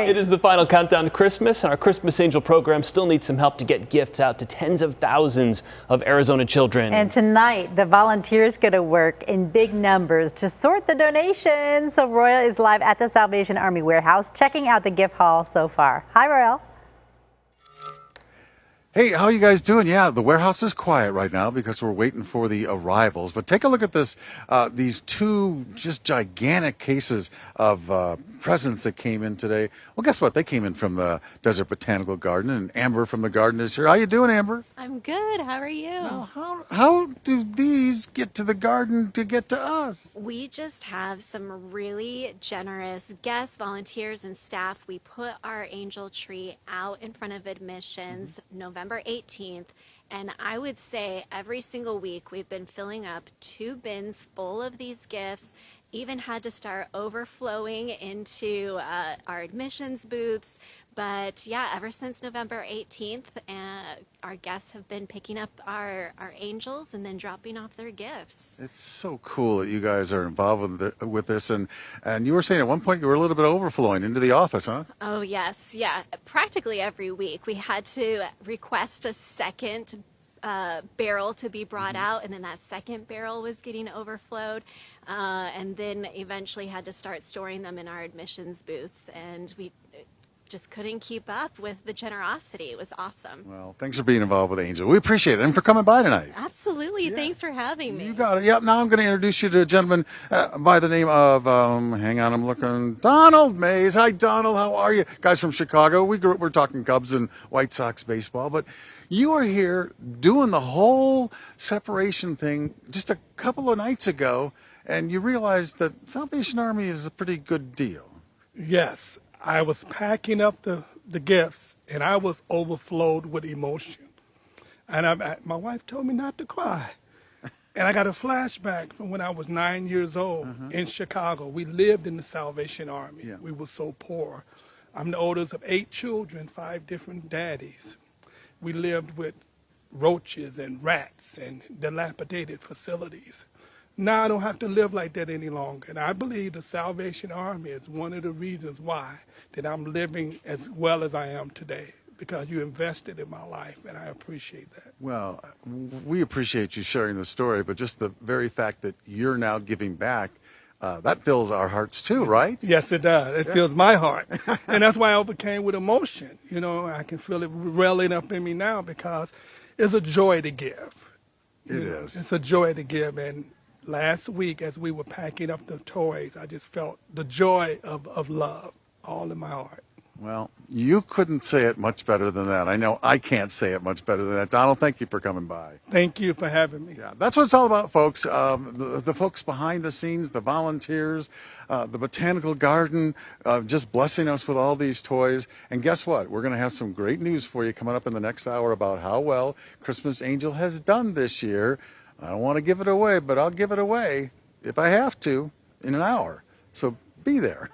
It is the final countdown to Christmas, and our Christmas Angel program still needs some help to get gifts out to tens of thousands of Arizona children. And tonight, the volunteers go to work in big numbers to sort the donations. So Royal is live at the Salvation Army warehouse, checking out the gift haul so far. Hi, Royal. Hey, how are you guys doing? Yeah, the warehouse is quiet right now because we're waiting for the arrivals. But take a look at this, these two just gigantic cases of presents that came in today. Well, guess what? They came in from the Desert Botanical Garden, and Amber from the garden is here. How you doing, Amber? I'm good. How are you? Well, how do these get to the garden to get to us? We just have some really generous guests, volunteers, and staff. We put our angel tree out in front of admissions November 18th, and I would say every single week we've been filling up 2 bins full of these gifts. Even had to start overflowing into our admissions booths. But yeah, ever since November 18th, our guests have been picking up our angels and then dropping off their gifts. It's so cool that you guys are involved with this. And you were saying at one point you were a little bit overflowing into the office, huh? Oh, yes. Yeah. Practically every week we had to request a second barrel to be brought out, and then that second barrel was getting overflowed, and then eventually had to start storing them in our admissions booths, and we just couldn't keep up with the generosity. It was awesome. Well, thanks for being involved with Angel. We appreciate it, and for coming by tonight. Absolutely. Yeah. Thanks for having me. You got it. Yep. Now I'm going to introduce you to a gentleman by the name of, hang on, I'm looking, Donald Mays. Hi, Donald. How are you? Guys from Chicago. We're talking Cubs and White Sox baseball, but you are here doing the whole separation thing just a couple of nights ago, and you realized that Salvation Army is a pretty good deal. Yes. I was packing up the gifts, and I was overflowed with emotion. And my wife told me not to cry. And I got a flashback from when I was 9 years old in Chicago. We lived in the Salvation Army. Yeah. We were so poor. I'm the oldest of 8 children, 5 different daddies. We lived with roaches and rats and dilapidated facilities. Now I don't have to live like that any longer. And I believe the Salvation Army is one of the reasons why that I'm living as well as I am today, because you invested in my life, and I appreciate that. Well, we appreciate you sharing the story, but just the very fact that you're now giving back, that fills our hearts too, right? Yes, it does. It fills my heart. And that's why I overcame with emotion. You know, I can feel it welling up in me now because it's a joy to give. It is. It's a joy to give. And last week, as we were packing up the toys, I just felt the joy of love all in my heart. Well, you couldn't say it much better than that. I know I can't say it much better than that. Donald, thank you for coming by. Thank you for having me. Yeah, that's what it's all about, folks. The folks behind the scenes, the volunteers, the Botanical Garden, just blessing us with all these toys. And guess what? We're going to have some great news for you coming up in the next hour about how well Christmas Angel has done this year. I don't want to give it away, but I'll give it away if I have to in an hour. So be there.